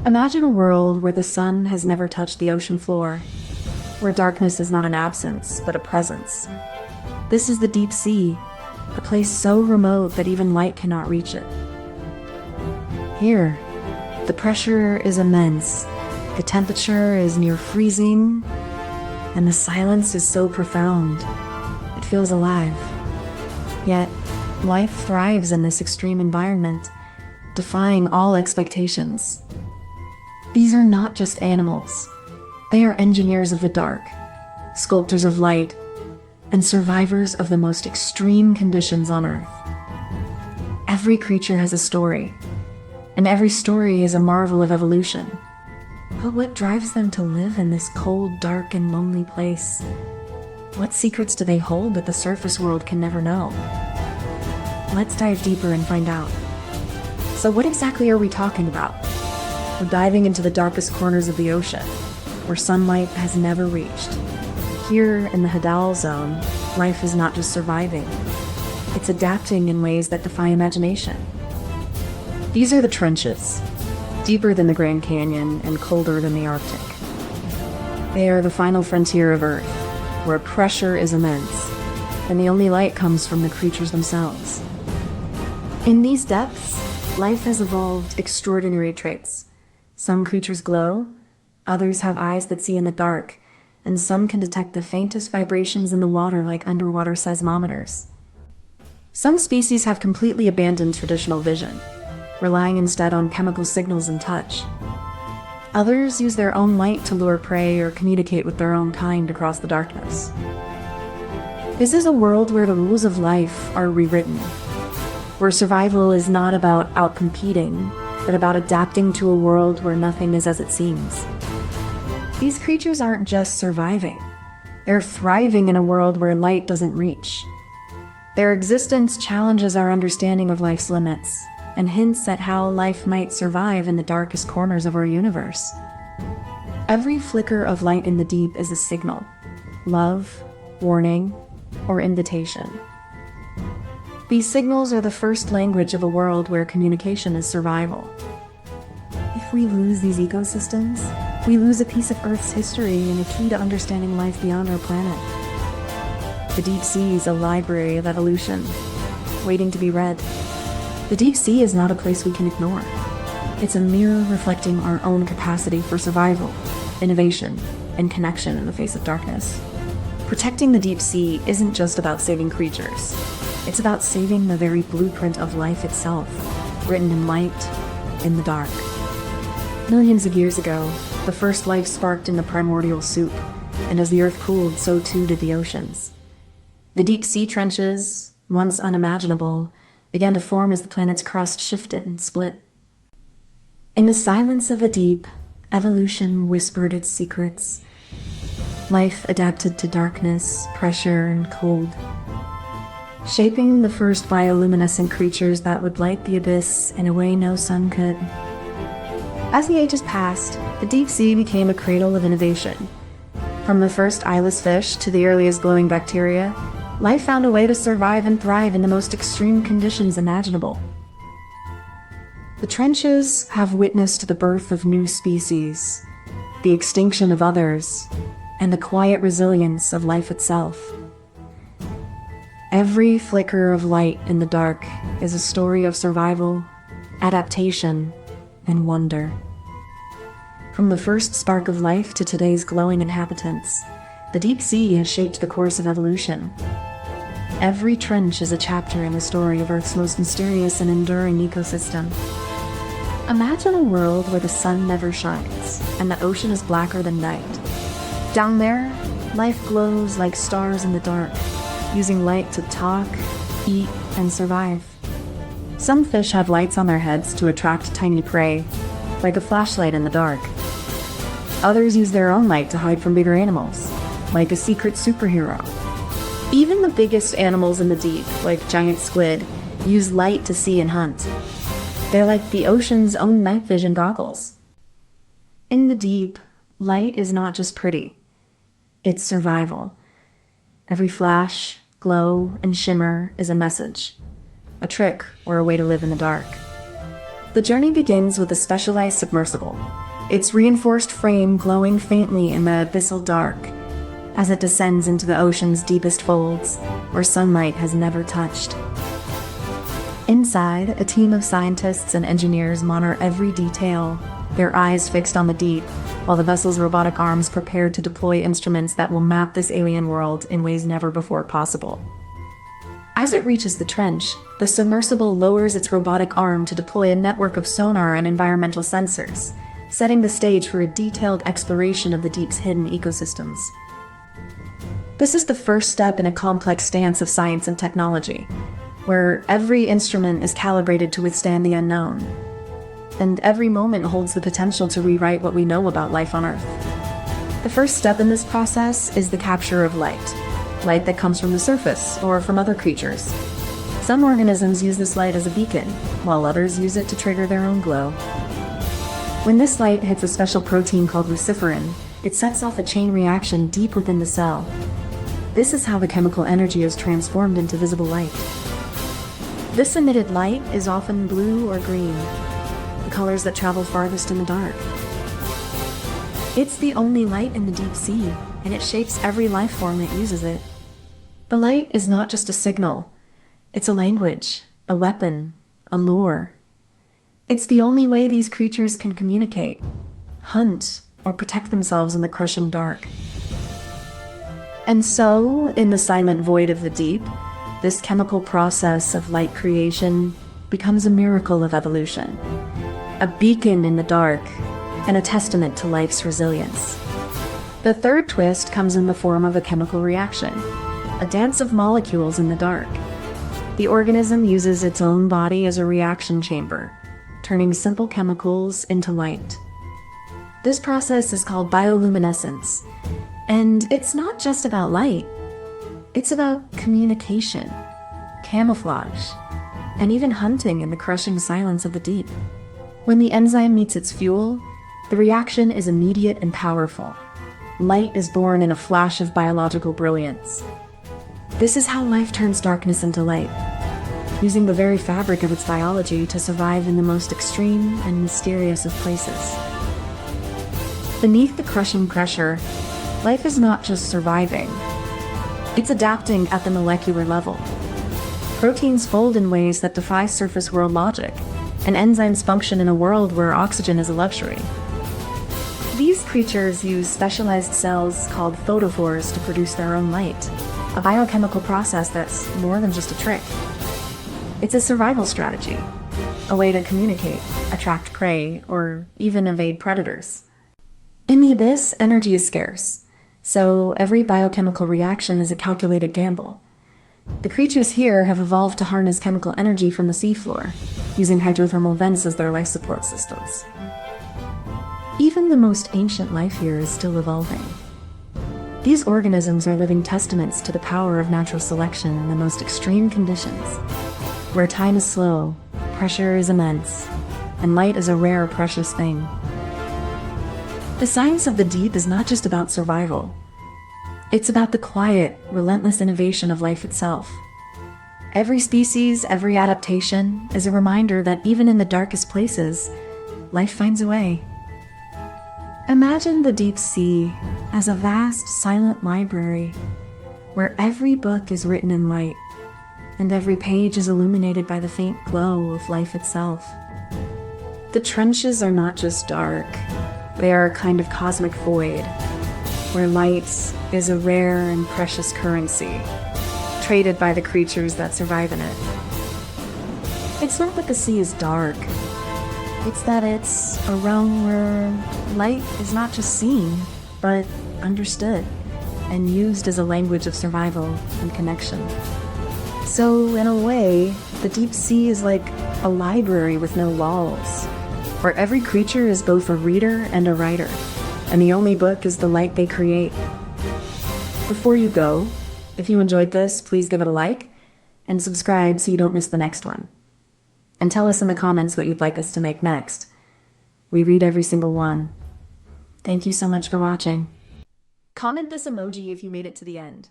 Imagine a world where the sun has never touched the ocean floor, where darkness is not an absence, but a presence. This is the deep sea, a place so remote that even light cannot reach it. Here, the pressure is immense, the temperature is near freezing, and the silence is so profound. It feels alive. Yet, life thrives in this extreme environment, defying all expectations. These are not just animals. They are engineers of the dark, sculptors of light, and survivors of the most extreme conditions on Earth. Every creature has a story, and every story is a marvel of evolution. But what drives them to live in this cold, dark, and lonely place? What secrets do they hold that the surface world can never know? Let's dive deeper and find out. So what exactly are we talking about? We're diving into the darkest corners of the ocean, where sunlight has never reached. Here in the Hadal Zone, life is not just surviving. It's adapting in ways that defy imagination. These are the trenches, deeper than the Grand Canyon and colder than the Arctic. They are the final frontier of Earth, where pressure is immense, and the only light comes from the creatures themselves. In these depths, life has evolved extraordinary traits. Some creatures glow, others have eyes that see in the dark, and some can detect the faintest vibrations in the water like underwater seismometers. Some species have completely abandoned traditional vision, relying instead on chemical signals and touch. Others use their own light to lure prey or communicate with their own kind across the darkness. This is a world where the rules of life are rewritten, where survival is not about outcompeting, but about adapting to a world where nothing is as it seems. These creatures aren't just surviving. They're thriving in a world where light doesn't reach. Their existence challenges our understanding of life's limits and hints at how life might survive in the darkest corners of our universe. Every flicker of light in the deep is a signal: love, warning, or invitation. These signals are the first language of a world where communication is survival. If we lose these ecosystems, we lose a piece of Earth's history and a key to understanding life beyond our planet. The deep sea is a library of evolution, waiting to be read. The deep sea is not a place we can ignore. It's a mirror reflecting our own capacity for survival, innovation, and connection in the face of darkness. Protecting the deep sea isn't just about saving creatures. It's about saving the very blueprint of life itself, written in light, in the dark. Millions of years ago, the first life sparked in the primordial soup, and as the earth cooled, so too did the oceans. The deep sea trenches, once unimaginable, began to form as the planet's crust shifted and split. In the silence of the deep, evolution whispered its secrets. Life adapted to darkness, pressure, and cold, shaping the first bioluminescent creatures that would light the abyss in a way no sun could. As the ages passed, the deep sea became a cradle of innovation. From the first eyeless fish to the earliest glowing bacteria, life found a way to survive and thrive in the most extreme conditions imaginable. The trenches have witnessed the birth of new species, the extinction of others, and the quiet resilience of life itself. Every flicker of light in the dark is a story of survival, adaptation, and wonder. From the first spark of life to today's glowing inhabitants, the deep sea has shaped the course of evolution. Every trench is a chapter in the story of Earth's most mysterious and enduring ecosystem. Imagine a world where the sun never shines, and the ocean is blacker than night. Down there, life glows like stars in the dark, using light to talk, eat, and survive. Some fish have lights on their heads to attract tiny prey, like a flashlight in the dark. Others use their own light to hide from bigger animals, like a secret superhero. Even the biggest animals in the deep, like giant squid, use light to see and hunt. They're like the ocean's own night vision goggles. In the deep, light is not just pretty. It's survival. Every flash, glow, and shimmer is a message, a trick, or a way to live in the dark. The journey begins with a specialized submersible, its reinforced frame glowing faintly in the abyssal dark as it descends into the ocean's deepest folds, where sunlight has never touched. Inside, a team of scientists and engineers monitor every detail, their eyes fixed on the deep, while the vessel's robotic arms prepare to deploy instruments that will map this alien world in ways never before possible. As it reaches the trench, the submersible lowers its robotic arm to deploy a network of sonar and environmental sensors, setting the stage for a detailed exploration of the deep's hidden ecosystems. This is the first step in a complex dance of science and technology, where every instrument is calibrated to withstand the unknown, and every moment holds the potential to rewrite what we know about life on Earth. The first step in this process is the capture of light that comes from the surface or from other creatures. Some organisms use this light as a beacon, while others use it to trigger their own glow. When this light hits a special protein called luciferin, it sets off a chain reaction deep within the cell. This is how the chemical energy is transformed into visible light. This emitted light is often blue or green, the colors that travel farthest in the dark. It's the only light in the deep sea, and it shapes every life form that uses it. The light is not just a signal. It's a language, a weapon, a lure. It's the only way these creatures can communicate, hunt, or protect themselves in the crushing dark. And so, in the silent void of the deep, this chemical process of light creation becomes a miracle of evolution, a beacon in the dark, and a testament to life's resilience. The third twist comes in the form of a chemical reaction, a dance of molecules in the dark. The organism uses its own body as a reaction chamber, turning simple chemicals into light. This process is called bioluminescence, and it's not just about light. It's about communication, camouflage, and even hunting in the crushing silence of the deep. When the enzyme meets its fuel, the reaction is immediate and powerful. Light is born in a flash of biological brilliance. This is how life turns darkness into light, using the very fabric of its biology to survive in the most extreme and mysterious of places. Beneath the crushing pressure, life is not just surviving. It's adapting at the molecular level. Proteins fold in ways that defy surface world logic, and enzymes function in a world where oxygen is a luxury. These creatures use specialized cells called photophores to produce their own light, a biochemical process that's more than just a trick. It's a survival strategy, a way to communicate, attract prey, or even evade predators. In the abyss, energy is scarce, so every biochemical reaction is a calculated gamble. The creatures here have evolved to harness chemical energy from the seafloor, using hydrothermal vents as their life support systems. Even the most ancient life here is still evolving. These organisms are living testaments to the power of natural selection in the most extreme conditions, where time is slow, pressure is immense, and light is a rare, precious thing. The science of the deep is not just about survival. It's about the quiet, relentless innovation of life itself. Every species, every adaptation is a reminder that even in the darkest places, life finds a way. Imagine the deep sea as a vast, silent library where every book is written in light and every page is illuminated by the faint glow of life itself. The trenches are not just dark, they are a kind of cosmic void where light is a rare and precious currency, traded by the creatures that survive in it. It's not that the sea is dark, it's that it's a realm where light is not just seen, but understood and used as a language of survival and connection. So, in a way, the deep sea is like a library with no walls, where every creature is both a reader and a writer, and the only book is the light they create. Before you go, if you enjoyed this, please give it a like and subscribe so you don't miss the next one. And tell us in the comments what you'd like us to make next. We read every single one. Thank you so much for watching. Comment this emoji if you made it to the end.